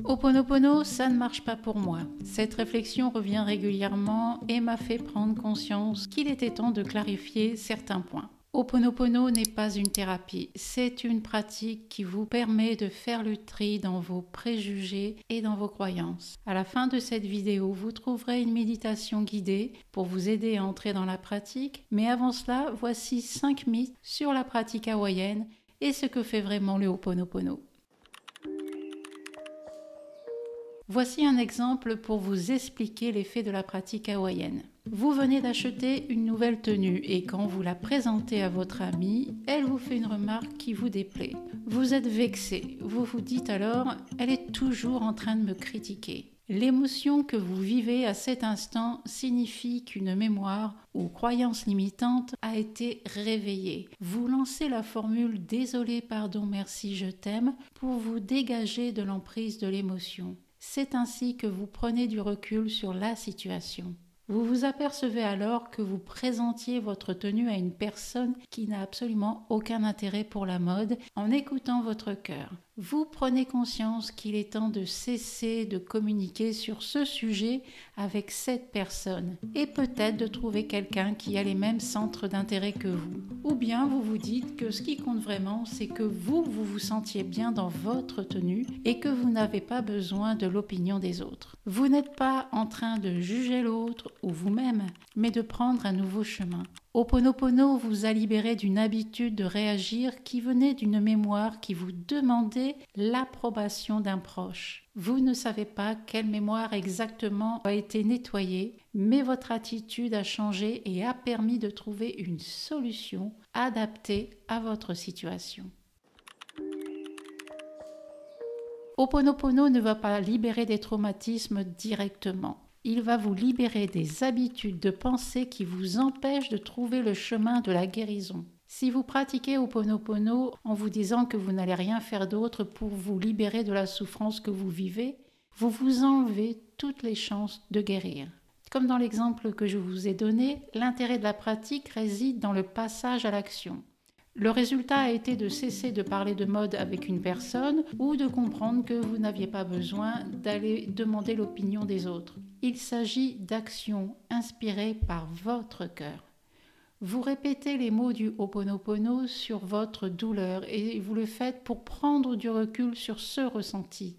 Ho'oponopono, ça ne marche pas pour moi. Cette réflexion revient régulièrement et m'a fait prendre conscience qu'il était temps de clarifier certains points. Ho'oponopono n'est pas une thérapie, c'est une pratique qui vous permet de faire le tri dans vos préjugés et dans vos croyances. À la fin de cette vidéo, vous trouverez une méditation guidée pour vous aider à entrer dans la pratique, mais avant cela, voici 5 mythes sur la pratique hawaïenne et ce que fait vraiment le Ho'oponopono. Voici un exemple pour vous expliquer l'effet de la pratique hawaïenne. Vous venez d'acheter une nouvelle tenue et quand vous la présentez à votre amie, elle vous fait une remarque qui vous déplaît. Vous êtes vexé, vous vous dites alors « elle est toujours en train de me critiquer ». L'émotion que vous vivez à cet instant signifie qu'une mémoire ou croyance limitante a été réveillée. Vous lancez la formule « désolé, pardon, merci, je t'aime » pour vous dégager de l'emprise de l'émotion. C'est ainsi que vous prenez du recul sur la situation. Vous vous apercevez alors que vous présentiez votre tenue à une personne qui n'a absolument aucun intérêt pour la mode en écoutant votre cœur. Vous prenez conscience qu'il est temps de cesser de communiquer sur ce sujet avec cette personne et peut-être de trouver quelqu'un qui a les mêmes centres d'intérêt que vous. Ou bien vous vous dites que ce qui compte vraiment, c'est que vous vous sentiez bien dans votre tenue et que vous n'avez pas besoin de l'opinion des autres. Vous n'êtes pas en train de juger l'autre ou vous-même, mais de prendre un nouveau chemin. Ho'oponopono vous a libéré d'une habitude de réagir qui venait d'une mémoire qui vous demandait l'approbation d'un proche. Vous ne savez pas quelle mémoire exactement a été nettoyée, mais votre attitude a changé et a permis de trouver une solution adaptée à votre situation. Ho'oponopono ne va pas libérer des traumatismes directement. Il va vous libérer des habitudes de pensée qui vous empêchent de trouver le chemin de la guérison. Si vous pratiquez Ho'oponopono en vous disant que vous n'allez rien faire d'autre pour vous libérer de la souffrance que vous vivez, vous vous enlevez toutes les chances de guérir. Comme dans l'exemple que je vous ai donné, l'intérêt de la pratique réside dans le passage à l'action. Le résultat a été de cesser de parler de mode avec une personne ou de comprendre que vous n'aviez pas besoin d'aller demander l'opinion des autres. Il s'agit d'actions inspirées par votre cœur. Vous répétez les mots du Ho'oponopono sur votre douleur et vous le faites pour prendre du recul sur ce ressenti.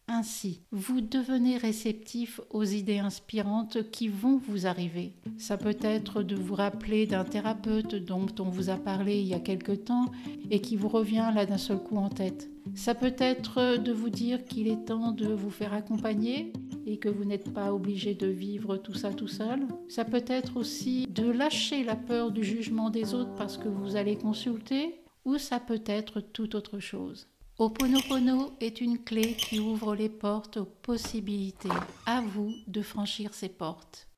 Ainsi, vous devenez réceptif aux idées inspirantes qui vont vous arriver. Ça peut être de vous rappeler d'un thérapeute dont on vous a parlé il y a quelque temps et qui vous revient là d'un seul coup en tête. Ça peut être de vous dire qu'il est temps de vous faire accompagner et que vous n'êtes pas obligé de vivre tout ça tout seul. Ça peut être aussi de lâcher la peur du jugement des autres parce que vous allez consulter, ou ça peut être tout autre chose. Ho'oponopono est une clé qui ouvre les portes aux possibilités. À vous de franchir ces portes.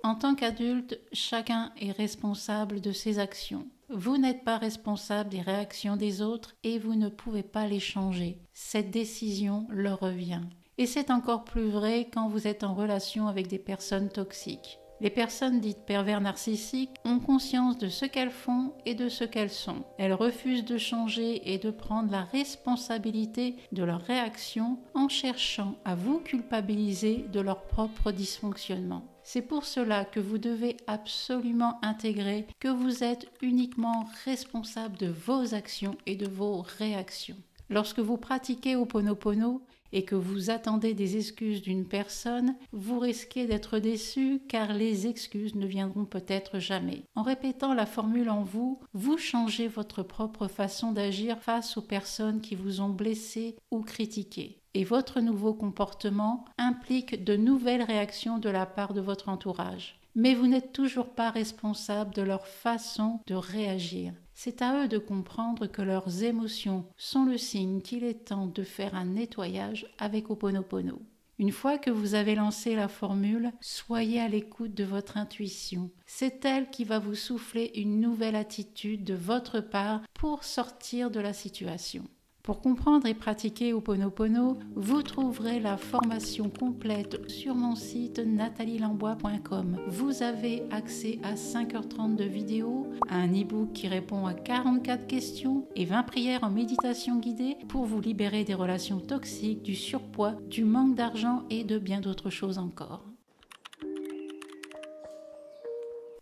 En tant qu'adulte, chacun est responsable de ses actions. Vous n'êtes pas responsable des réactions des autres et vous ne pouvez pas les changer. Cette décision leur revient. Et c'est encore plus vrai quand vous êtes en relation avec des personnes toxiques. Les personnes dites pervers narcissiques ont conscience de ce qu'elles font et de ce qu'elles sont. Elles refusent de changer et de prendre la responsabilité de leurs réactions en cherchant à vous culpabiliser de leur propre dysfonctionnement. C'est pour cela que vous devez absolument intégrer que vous êtes uniquement responsable de vos actions et de vos réactions. Lorsque vous pratiquez Ho'oponopono et que vous attendez des excuses d'une personne, vous risquez d'être déçu car les excuses ne viendront peut-être jamais. En répétant la formule en vous, vous changez votre propre façon d'agir face aux personnes qui vous ont blessé ou critiqué. Et votre nouveau comportement implique de nouvelles réactions de la part de votre entourage. Mais vous n'êtes toujours pas responsable de leur façon de réagir. C'est à eux de comprendre que leurs émotions sont le signe qu'il est temps de faire un nettoyage avec Ho'oponopono. Une fois que vous avez lancé la formule, soyez à l'écoute de votre intuition. C'est elle qui va vous souffler une nouvelle attitude de votre part pour sortir de la situation. Pour comprendre et pratiquer Ho'oponopono, vous trouverez la formation complète sur mon site natalielambois.com. Vous avez accès à 5h30 de vidéos, à un e-book qui répond à 44 questions et 20 prières en méditation guidée pour vous libérer des relations toxiques, du surpoids, du manque d'argent et de bien d'autres choses encore.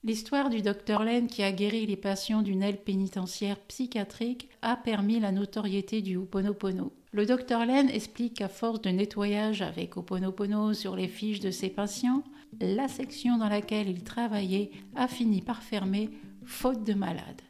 L'histoire du Dr Len qui a guéri les patients d'une aile pénitentiaire psychiatrique a permis la notoriété du Ho'oponopono. Le Dr Len explique qu'à force de nettoyage avec Ho'oponopono sur les fiches de ses patients, la section dans laquelle il travaillait a fini par fermer, faute de malades.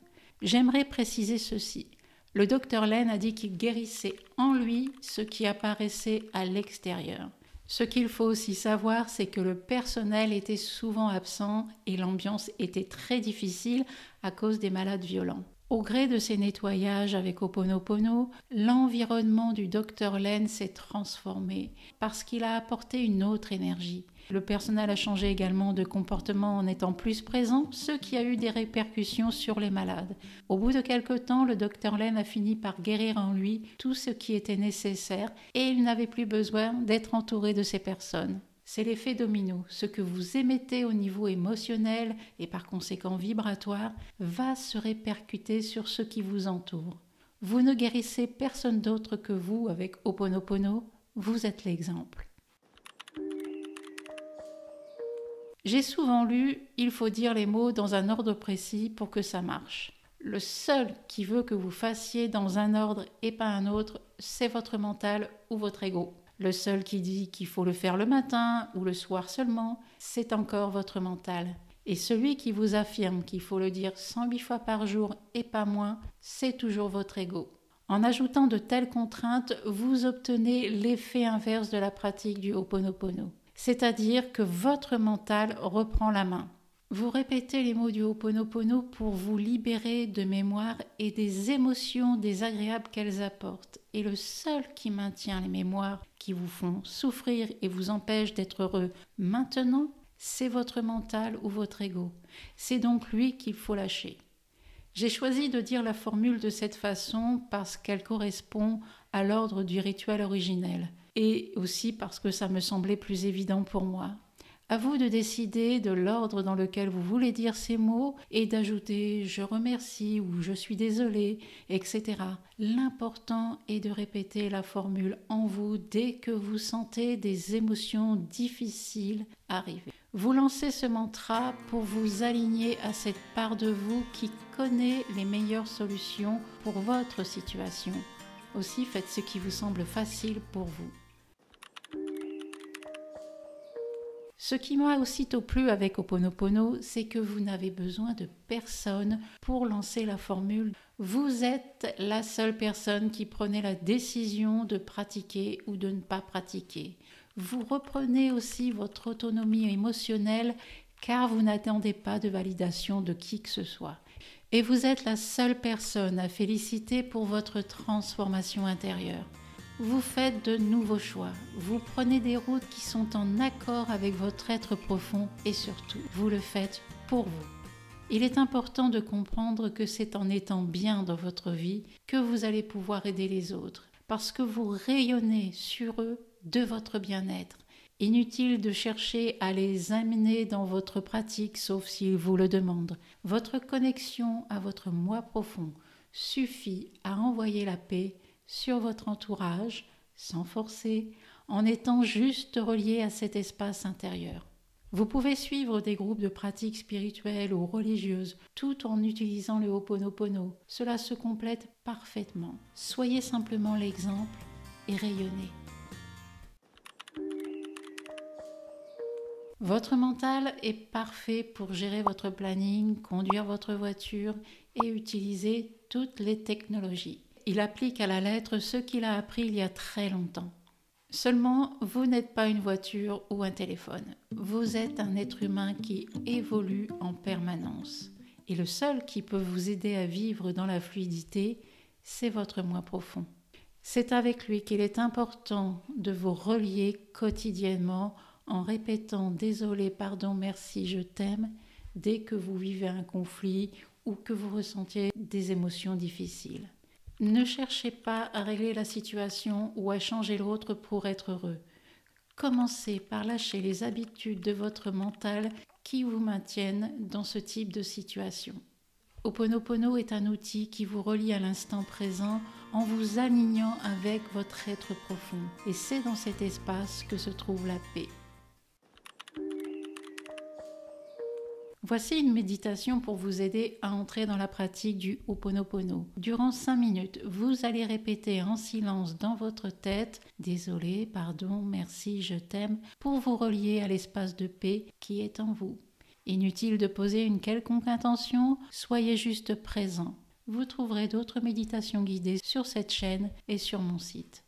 J'aimerais préciser ceci. Le Dr Len a dit qu'il guérissait en lui ce qui apparaissait à l'extérieur. Ce qu'il faut aussi savoir, c'est que le personnel était souvent absent et l'ambiance était très difficile à cause des malades violents. Au gré de ces nettoyages avec Ho'oponopono, l'environnement du Dr Len s'est transformé parce qu'il a apporté une autre énergie. Le personnel a changé également de comportement en étant plus présent, ce qui a eu des répercussions sur les malades. Au bout de quelque temps, le Dr Len a fini par guérir en lui tout ce qui était nécessaire et il n'avait plus besoin d'être entouré de ces personnes. C'est l'effet domino. Ce que vous émettez au niveau émotionnel et par conséquent vibratoire va se répercuter sur ce qui vous entoure. Vous ne guérissez personne d'autre que vous avec Ho'oponopono, vous êtes l'exemple. J'ai souvent lu « il faut dire les mots dans un ordre précis pour que ça marche ». Le seul qui veut que vous fassiez dans un ordre et pas un autre, c'est votre mental ou votre ego. Le seul qui dit qu'il faut le faire le matin ou le soir seulement, c'est encore votre mental. Et celui qui vous affirme qu'il faut le dire 108 fois par jour et pas moins, c'est toujours votre ego. En ajoutant de telles contraintes, vous obtenez l'effet inverse de la pratique du Ho'oponopono. C'est-à-dire que votre mental reprend la main. Vous répétez les mots du Ho'oponopono pour vous libérer de mémoire et des émotions désagréables qu'elles apportent. Et le seul qui maintient les mémoires qui vous font souffrir et vous empêchent d'être heureux maintenant, c'est votre mental ou votre ego. C'est donc lui qu'il faut lâcher. J'ai choisi de dire la formule de cette façon parce qu'elle correspond à l'ordre du rituel originel et aussi parce que ça me semblait plus évident pour moi. À vous de décider de l'ordre dans lequel vous voulez dire ces mots et d'ajouter « je remercie » ou « je suis désolé », etc. L'important est de répéter la formule en vous dès que vous sentez des émotions difficiles arriver. Vous lancez ce mantra pour vous aligner à cette part de vous qui connaît les meilleures solutions pour votre situation. Aussi, faites ce qui vous semble facile pour vous. Ce qui m'a aussitôt plu avec Ho'oponopono, c'est que vous n'avez besoin de personne pour lancer la formule. Vous êtes la seule personne qui prenait la décision de pratiquer ou de ne pas pratiquer. Vous reprenez aussi votre autonomie émotionnelle car vous n'attendez pas de validation de qui que ce soit. Et vous êtes la seule personne à féliciter pour votre transformation intérieure. Vous faites de nouveaux choix, vous prenez des routes qui sont en accord avec votre être profond et surtout, vous le faites pour vous. Il est important de comprendre que c'est en étant bien dans votre vie que vous allez pouvoir aider les autres, parce que vous rayonnez sur eux de votre bien-être. Inutile de chercher à les amener dans votre pratique, sauf s'ils vous le demandent. Votre connexion à votre moi profond suffit à envoyer la paix sur votre entourage, sans forcer, en étant juste relié à cet espace intérieur. Vous pouvez suivre des groupes de pratiques spirituelles ou religieuses tout en utilisant le Ho'oponopono. Cela se complète parfaitement. Soyez simplement l'exemple et rayonnez. Votre mental est parfait pour gérer votre planning, conduire votre voiture et utiliser toutes les technologies. Il applique à la lettre ce qu'il a appris il y a très longtemps. Seulement, vous n'êtes pas une voiture ou un téléphone. Vous êtes un être humain qui évolue en permanence. Et le seul qui peut vous aider à vivre dans la fluidité, c'est votre moi profond. C'est avec lui qu'il est important de vous relier quotidiennement en répétant « désolé, pardon, merci, je t'aime » dès que vous vivez un conflit ou que vous ressentiez des émotions difficiles. Ne cherchez pas à régler la situation ou à changer l'autre pour être heureux. Commencez par lâcher les habitudes de votre mental qui vous maintiennent dans ce type de situation. Ho'oponopono est un outil qui vous relie à l'instant présent en vous alignant avec votre être profond. Et c'est dans cet espace que se trouve la paix. Voici une méditation pour vous aider à entrer dans la pratique du Ho'oponopono. Durant 5 minutes, vous allez répéter en silence dans votre tête « Désolé, pardon, merci, je t'aime » pour vous relier à l'espace de paix qui est en vous. Inutile de poser une quelconque intention, soyez juste présent. Vous trouverez d'autres méditations guidées sur cette chaîne et sur mon site.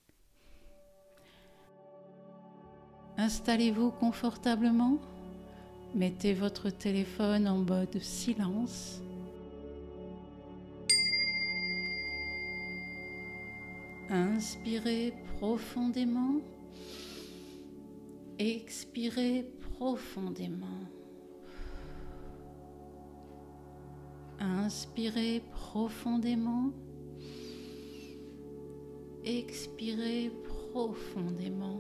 Installez-vous confortablement. Mettez votre téléphone en mode silence. Inspirez profondément. Expirez profondément. Inspirez profondément. Expirez profondément.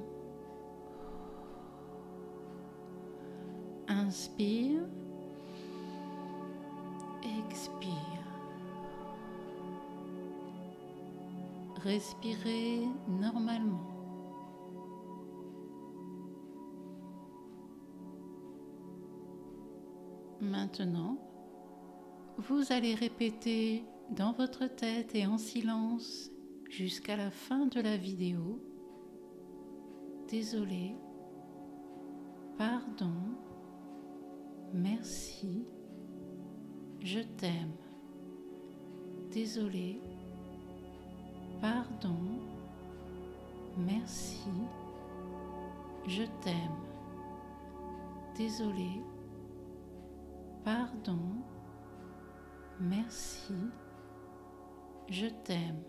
Inspire, expire. Respirez normalement. Maintenant, vous allez répéter dans votre tête et en silence jusqu'à la fin de la vidéo. Désolé, pardon, merci, je t'aime. Désolé, pardon, merci, je t'aime. Désolé, pardon, merci, je t'aime.